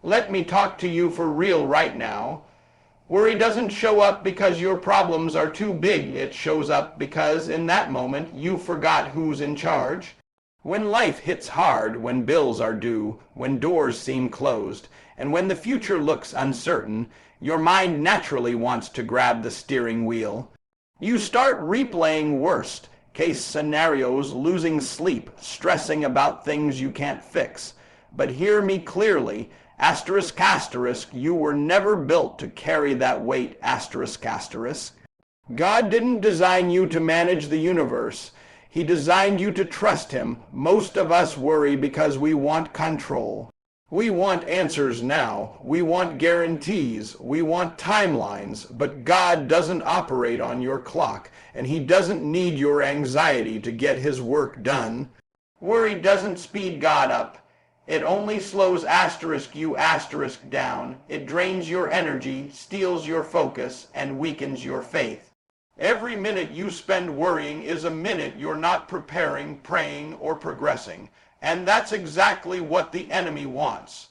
Let me talk to you for real right now. Worry doesn't show up because your problems are too big. It shows up because in that moment you forgot who's in charge. When life hits hard, when bills are due, when doors seem closed, and when the future looks uncertain, your mind naturally wants to grab the steering wheel. You start replaying worst case scenarios, losing sleep, stressing about things you can't fix. But hear me clearly, asterisk asterisk, you were never built to carry that weight, asterisk asterisk. God didn't design you to manage the universe. He designed you to trust him. Most of us worry because we want control. We want answers now. We want guarantees. We want timelines. But God doesn't operate on your clock, and he doesn't need your anxiety to get his work done. Worry doesn't speed God up. It only slows asterisk you asterisk down. It drains your energy, steals your focus, and weakens your faith. Every minute you spend worrying is a minute you're not preparing, praying, or progressing. And that's exactly what the enemy wants.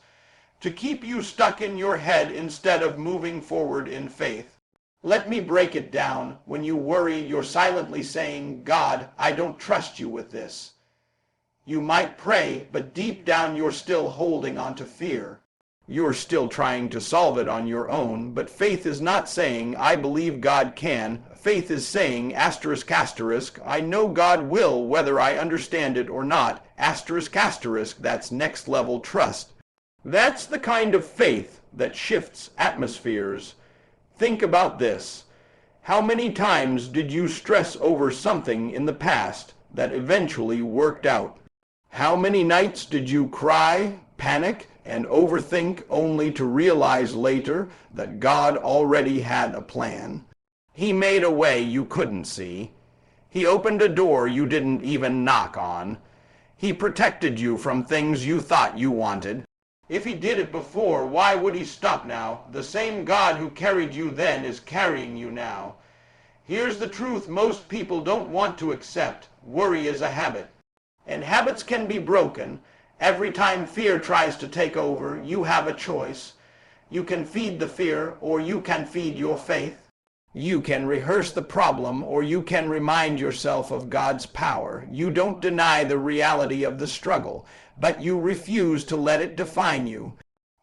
To keep you stuck in your head instead of moving forward in faith. Let me break it down. When you worry, you're silently saying, God, I don't trust you with this. You might pray, but deep down you're still holding on to fear. You're still trying to solve it on your own, but faith is not saying, I believe God can. Faith is saying, asterisk asterisk, I know God will whether I understand it or not, asterisk asterisk, that's next level trust. That's the kind of faith that shifts atmospheres. Think about this. How many times did you stress over something in the past that eventually worked out? How many nights did you cry, panic, and overthink only to realize later that God already had a plan? He made a way you couldn't see. He opened a door you didn't even knock on. He protected you from things you thought you wanted. If he did it before, why would he stop now? The same God who carried you then is carrying you now. Here's the truth most people don't want to accept. Worry is a habit. And habits can be broken. Every time fear tries to take over, you have a choice. You can feed the fear, or you can feed your faith. You can rehearse the problem, or you can remind yourself of God's power. You don't deny the reality of the struggle, but you refuse to let it define you.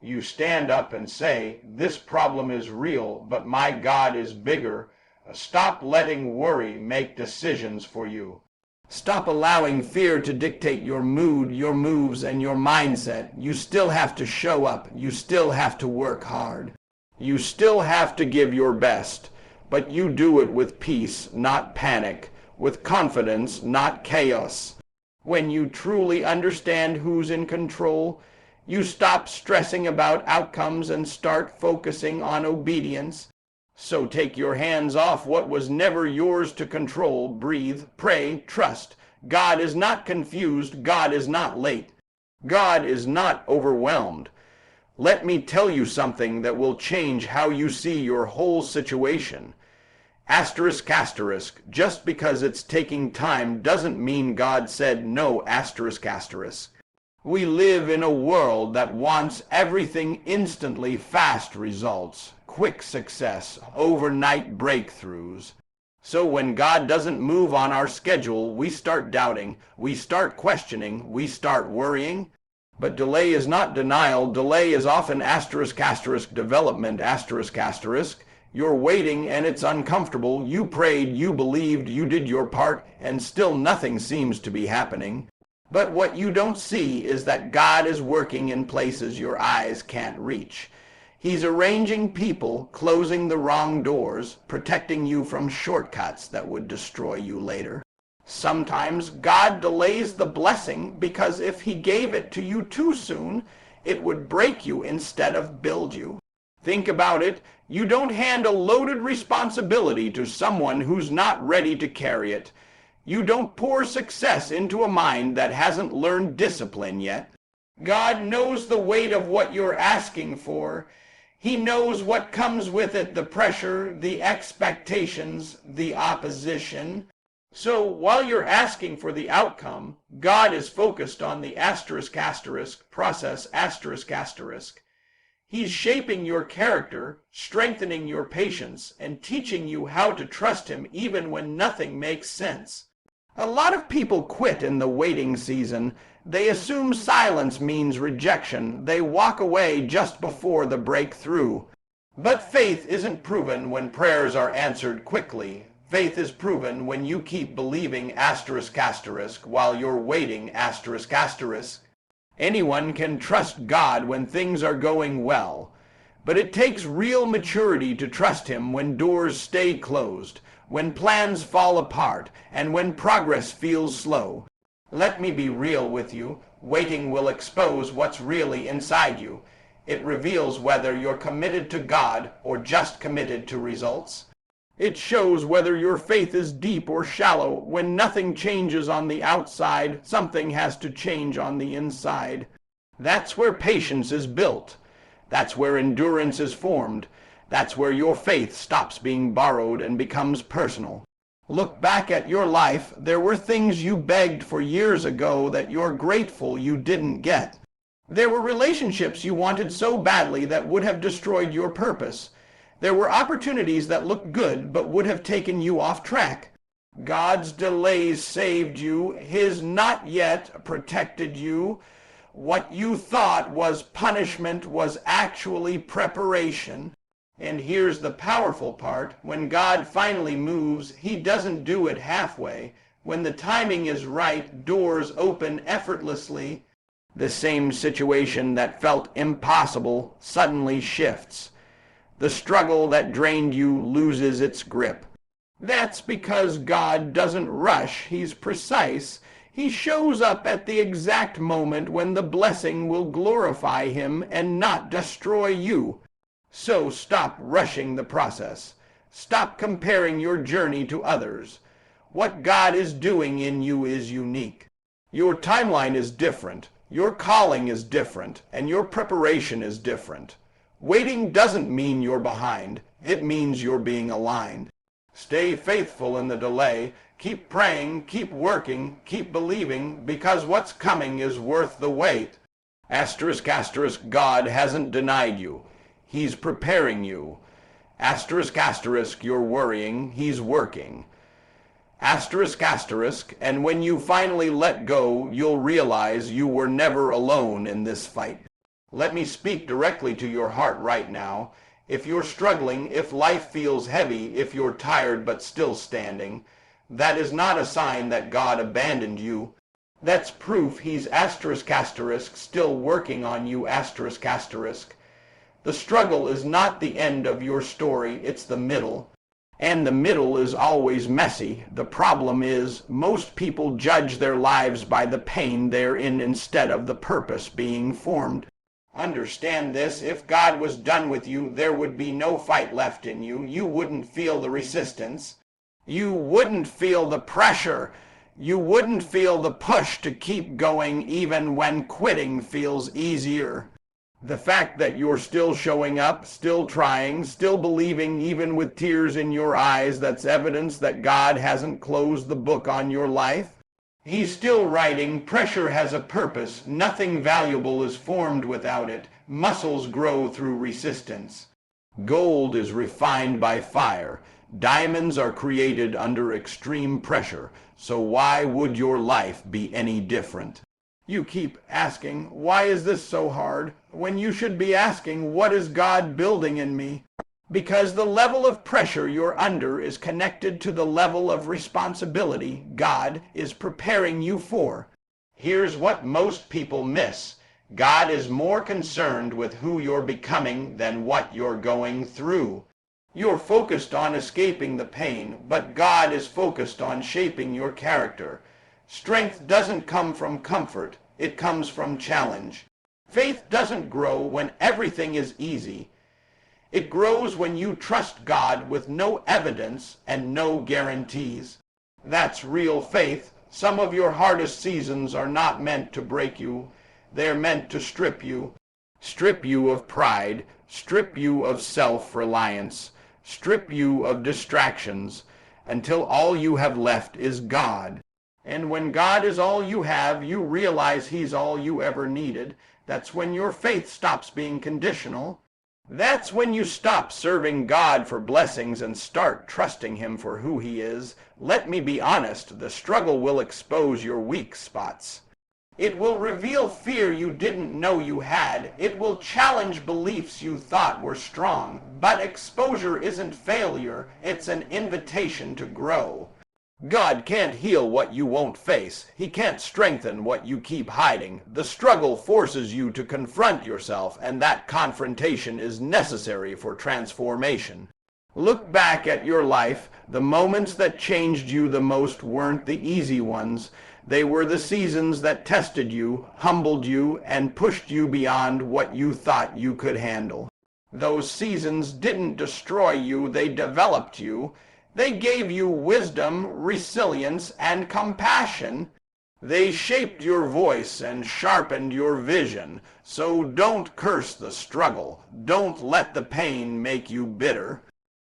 You stand up and say, this problem is real, but my God is bigger. Stop letting worry make decisions for you. Stop allowing fear to dictate your mood, your moves, and your mindset. You still have to show up. You still have to work hard. You still have to give your best. But you do it with peace, not panic. With confidence, not chaos. When you truly understand who's in control, you stop stressing about outcomes and start focusing on obedience. So take your hands off what was never yours to control. Breathe, pray, trust. God is not confused. God is not late. God is not overwhelmed. Let me tell you something that will change how you see your whole situation. Asterisk asterisk, just because it's taking time doesn't mean God said no, asterisk asterisk. We live in a world that wants everything instantly, fast results, quick success, overnight breakthroughs. So when God doesn't move on our schedule, we start doubting, we start questioning, we start worrying. But delay is not denial. Delay is often asterisk asterisk development, asterisk asterisk. You're waiting and it's uncomfortable. You prayed, you believed, you did your part, and still nothing seems to be happening. But what you don't see is that God is working in places your eyes can't reach. He's arranging people, closing the wrong doors, protecting you from shortcuts that would destroy you later. Sometimes God delays the blessing because if he gave it to you too soon, it would break you instead of build you. Think about it. You don't hand a loaded responsibility to someone who's not ready to carry it. You don't pour success into a mind that hasn't learned discipline yet. God knows the weight of what you're asking for. He knows what comes with it, the pressure, the expectations, the opposition. So while you're asking for the outcome, God is focused on the asterisk asterisk process asterisk asterisk. He's shaping your character, strengthening your patience, and teaching you how to trust him even when nothing makes sense. A lot of people quit in the waiting season. They assume silence means rejection. They walk away just before the breakthrough. But faith isn't proven when prayers are answered quickly. Faith is proven when you keep believing asterisk asterisk while you're waiting asterisk asterisk. Anyone can trust God when things are going well, but it takes real maturity to trust him when doors stay closed, when plans fall apart, and when progress feels slow. Let me be real with you. Waiting will expose what's really inside you. It reveals whether you're committed to God or just committed to results. It shows whether your faith is deep or shallow. When nothing changes on the outside, something has to change on the inside. That's where patience is built. That's where endurance is formed. That's where your faith stops being borrowed and becomes personal. Look back at your life. There were things you begged for years ago that you're grateful you didn't get. There were relationships you wanted so badly that would have destroyed your purpose. There were opportunities that looked good but would have taken you off track. God's delays saved you. His not yet protected you. What you thought was punishment was actually preparation. And here's the powerful part. When God finally moves, he doesn't do it halfway. When the timing is right, doors open effortlessly. The same situation that felt impossible suddenly shifts. The struggle that drained you loses its grip. That's because God doesn't rush. He's precise. He shows up at the exact moment when the blessing will glorify him and not destroy you. So stop rushing the process. Stop comparing your journey to others. What God is doing in you is unique. Your timeline is different. Your calling is different. And your preparation is different. Waiting doesn't mean you're behind. It means you're being aligned. Stay faithful in the delay. Keep praying, keep working, keep believing, because what's coming is worth the wait. Asterisk, asterisk, God hasn't denied you. He's preparing you. Asterisk, asterisk, you're worrying. He's working. Asterisk, asterisk, and when you finally let go, you'll realize you were never alone in this fight. Let me speak directly to your heart right now. If you're struggling, if life feels heavy, if you're tired but still standing, that is not a sign that God abandoned you. That's proof he's asterisk, asterisk, still working on you, asterisk, asterisk. The struggle is not the end of your story, it's the middle. And the middle is always messy. The problem is, most people judge their lives by the pain they're in instead of the purpose being formed. Understand this. If God was done with you, there would be no fight left in you. You wouldn't feel the resistance. You wouldn't feel the pressure. You wouldn't feel the push to keep going even when quitting feels easier. The fact that you're still showing up, still trying, still believing even with tears in your eyes, that's evidence that God hasn't closed the book on your life. He's still writing. Pressure has a purpose. Nothing valuable is formed without it. Muscles grow through resistance. Gold is refined by fire. Diamonds are created under extreme pressure. So why would your life be any different? You keep asking, why is this so hard? When you should be asking, what is God building in me? Because the level of pressure you're under is connected to the level of responsibility God is preparing you for. Here's what most people miss. God is more concerned with who you're becoming than what you're going through. You're focused on escaping the pain, but God is focused on shaping your character. Strength doesn't come from comfort, it comes from challenge. Faith doesn't grow when everything is easy. It grows when you trust God with no evidence and no guarantees. That's real faith. Some of your hardest seasons are not meant to break you. They're meant to strip you. Strip you of pride. Strip you of self-reliance. Strip you of distractions until all you have left is God. And when God is all you have, you realize he's all you ever needed. That's when your faith stops being conditional. That's when you stop serving God for blessings and start trusting Him for who He is. Let me be honest, the struggle will expose your weak spots. It will reveal fear you didn't know you had. It will challenge beliefs you thought were strong. But exposure isn't failure, it's an invitation to grow. God can't heal what you won't face. He can't strengthen what you keep hiding. The struggle forces you to confront yourself, and that confrontation is necessary for transformation. Look back at your life. The moments that changed you the most weren't the easy ones. They were the seasons that tested you, humbled you, and pushed you beyond what you thought you could handle. Those seasons didn't destroy you, they developed you. They gave you wisdom, resilience, and compassion. They shaped your voice and sharpened your vision. So don't curse the struggle. Don't let the pain make you bitter.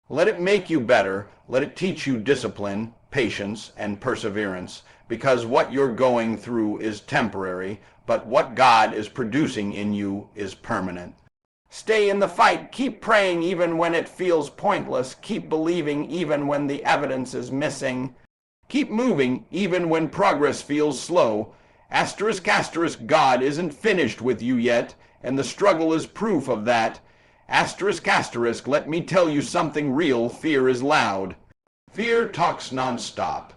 Let it make you better. Let it teach you discipline, patience, and perseverance. Because what you're going through is temporary, but what God is producing in you is permanent. Stay in the fight. Keep praying even when it feels pointless. Keep believing even when the evidence is missing. Keep moving even when progress feels slow. Asterisk, asterisk, God isn't finished with you yet, and the struggle is proof of that. Asterisk, asterisk, let me tell you something real. Fear is loud. Fear talks nonstop.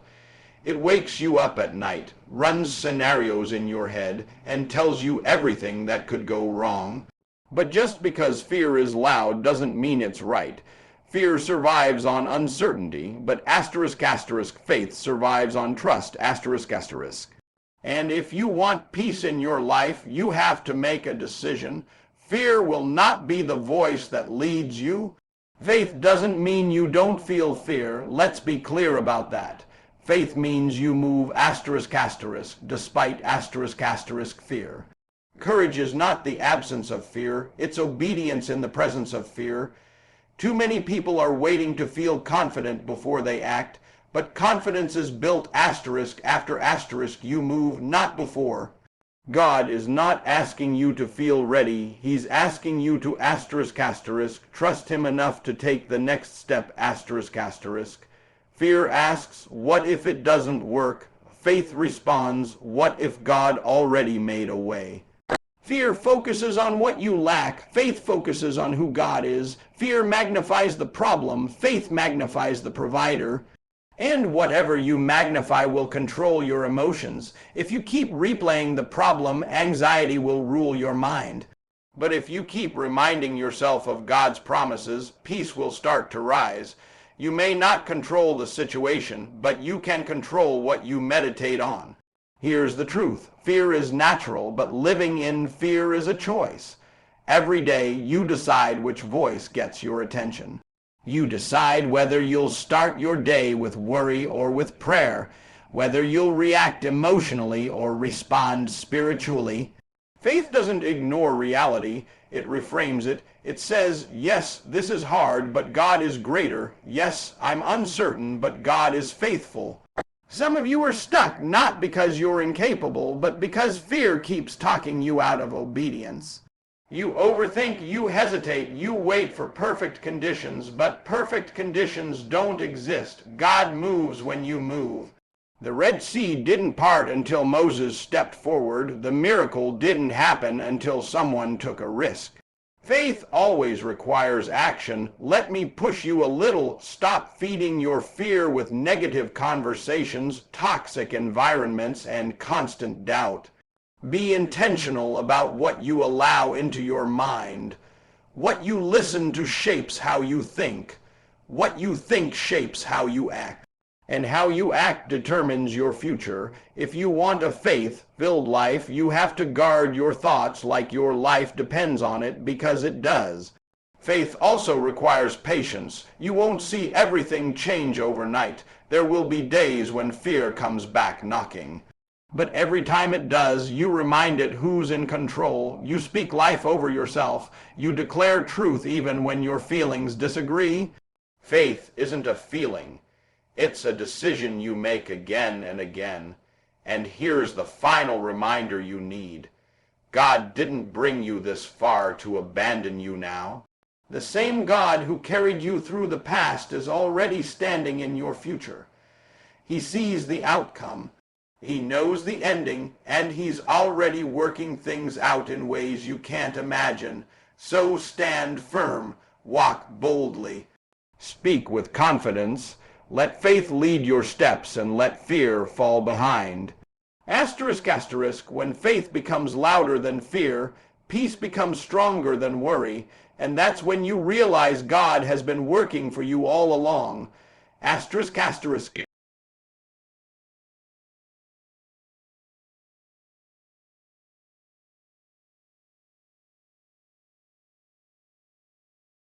It wakes you up at night, runs scenarios in your head, and tells you everything that could go wrong. But just because fear is loud doesn't mean it's right. Fear survives on uncertainty, but asterisk, asterisk, faith survives on trust, asterisk, asterisk. And if you want peace in your life, you have to make a decision. Fear will not be the voice that leads you. Faith doesn't mean you don't feel fear. Let's be clear about that. Faith means you move asterisk, asterisk, despite asterisk, asterisk, fear. Courage is not the absence of fear, it's obedience in the presence of fear. Too many people are waiting to feel confident before they act, but confidence is built asterisk after asterisk you move, not before. God is not asking you to feel ready, He's asking you to asterisk, asterisk, trust Him enough to take the next step, asterisk, asterisk. Fear asks, what if it doesn't work? Faith responds, what if God already made a way? Fear focuses on what you lack. Faith focuses on who God is. Fear magnifies the problem. Faith magnifies the provider. And whatever you magnify will control your emotions. If you keep replaying the problem, anxiety will rule your mind. But if you keep reminding yourself of God's promises, peace will start to rise. You may not control the situation, but you can control what you meditate on. Here's the truth. Fear is natural, but living in fear is a choice. Every day you decide which voice gets your attention. You decide whether you'll start your day with worry or with prayer, whether you'll react emotionally or respond spiritually. Faith doesn't ignore reality, it reframes it. It says, yes, this is hard, but God is greater. Yes, I'm uncertain, but God is faithful. Some of you are stuck, not because you're incapable, but because fear keeps talking you out of obedience. You overthink, you hesitate, you wait for perfect conditions, but perfect conditions don't exist. God moves when you move. The Red Sea didn't part until Moses stepped forward. The miracle didn't happen until someone took a risk. Faith always requires action. Let me push you a little. Stop feeding your fear with negative conversations, toxic environments, and constant doubt. Be intentional about what you allow into your mind. What you listen to shapes how you think. What you think shapes how you act. And how you act determines your future. If you want a faith-filled life, you have to guard your thoughts like your life depends on it, because it does. Faith also requires patience. You won't see everything change overnight. There will be days when fear comes back knocking. But every time it does, you remind it who's in control. You speak life over yourself. You declare truth even when your feelings disagree. Faith isn't a feeling. It's a decision you make again and again. And here's the final reminder you need. God didn't bring you this far to abandon you now. The same God who carried you through the past is already standing in your future. He sees the outcome. He knows the ending, and he's already working things out in ways you can't imagine. So stand firm, walk boldly, speak with confidence, let faith lead your steps, and let fear fall behind. Asterisk, asterisk, when faith becomes louder than fear, peace becomes stronger than worry, and that's when you realize God has been working for you all along. Asterisk, asterisk.